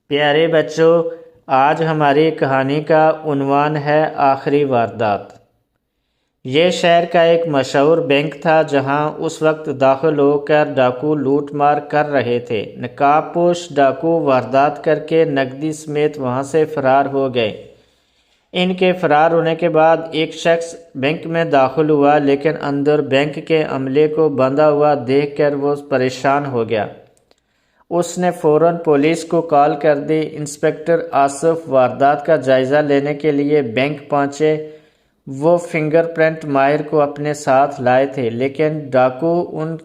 پیارے بچوں، آج ہماری کہانی کا عنوان ہے آخری واردات۔ یہ شہر کا ایک مشہور بینک تھا جہاں اس وقت داخل ہو کر ڈاکو لوٹ مار کر رہے تھے۔ نقاب پوش ڈاکو واردات کر کے نقدی سمیت وہاں سے فرار ہو گئے۔ ان کے فرار ہونے کے بعد ایک شخص بینک میں داخل ہوا، لیکن اندر بینک کے عملے کو بندھا ہوا دیکھ کر وہ پریشان ہو گیا۔ اس نے فوراً پولیس کو کال کر دی۔ انسپکٹر آصف واردات کا جائزہ لینے کے لیے بینک پہنچے۔ وہ فنگر پرنٹ ماہر کو اپنے ساتھ لائے تھے، لیکن ڈاکو ان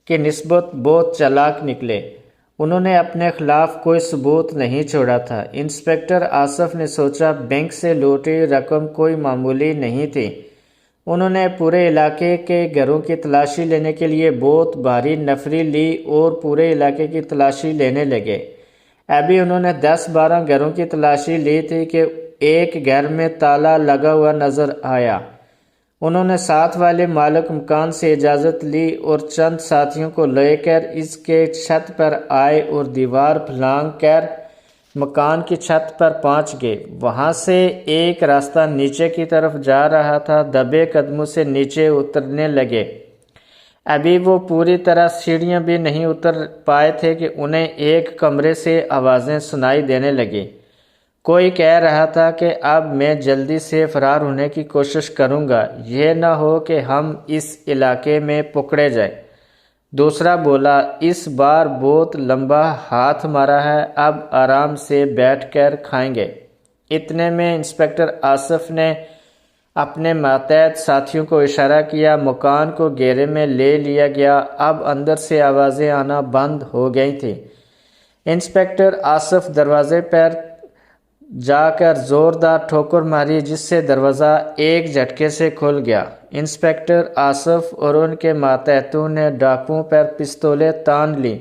کی نسبت بہت چالاک نکلے۔ انہوں نے اپنے خلاف کوئی ثبوت نہیں چھوڑا تھا۔ انسپکٹر آصف نے سوچا بینک سے لوٹی رقم کوئی معمولی نہیں تھی۔ انہوں نے پورے علاقے کے گھروں کی تلاشی لینے کے لیے بہت بھاری نفری لی اور پورے علاقے کی تلاشی لینے لگے۔ ابھی انہوں نے 10-12 گھروں کی تلاشی لی تھی کہ ایک گھر میں تالا لگا ہوا نظر آیا۔ انہوں نے ساتھ والے مالک مکان سے اجازت لی اور چند ساتھیوں کو لے کر اس کے چھت پر آئے اور دیوار پھلانگ کر مکان کی چھت پر پہنچ گئے۔ وہاں سے ایک راستہ نیچے کی طرف جا رہا تھا۔ دبے قدموں سے نیچے اترنے لگے۔ ابھی وہ پوری طرح سیڑھیاں بھی نہیں اتر پائے تھے کہ انہیں ایک کمرے سے آوازیں سنائی دینے لگیں۔ کوئی کہہ رہا تھا کہ اب میں جلدی سے فرار ہونے کی کوشش کروں گا، یہ نہ ہو کہ ہم اس علاقے میں پکڑے جائیں۔ دوسرا بولا، اس بار بہت لمبا ہاتھ مارا ہے، اب آرام سے بیٹھ کر کھائیں گے۔ اتنے میں انسپکٹر آصف نے اپنے ماتحت ساتھیوں کو اشارہ کیا۔ مکان کو گھیرے میں لے لیا گیا۔ اب اندر سے آوازیں آنا بند ہو گئی تھیں۔ انسپکٹر آصف دروازے پر جا کر زوردار ٹھوکر ماری، جس سے دروازہ ایک جھٹکے سے کھل گیا۔ انسپکٹر آصف اور ان کے ماتحتوں نے ڈاکوؤں پر پستولیں تان لیں۔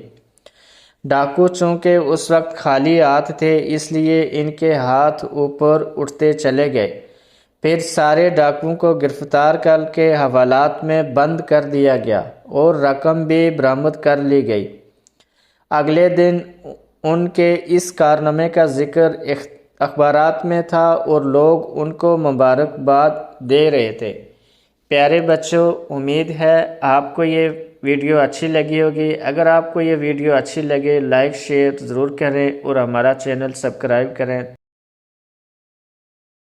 ڈاکو چونکہ اس وقت خالی ہاتھ تھے، اس لیے ان کے ہاتھ اوپر اٹھتے چلے گئے۔ پھر سارے ڈاکوؤں کو گرفتار کر کے حوالات میں بند کر دیا گیا اور رقم بھی برآمد کر لی گئی۔ اگلے دن ان کے اس کارنامے کا ذکر اخبارات میں تھا اور لوگ ان کو مبارکباد دے رہے تھے۔ پیارے بچوں، امید ہے آپ کو یہ ویڈیو اچھی لگی ہوگی۔ اگر آپ کو یہ ویڈیو اچھی لگے، لائک شیئر ضرور کریں اور ہمارا چینل سبسکرائب کریں۔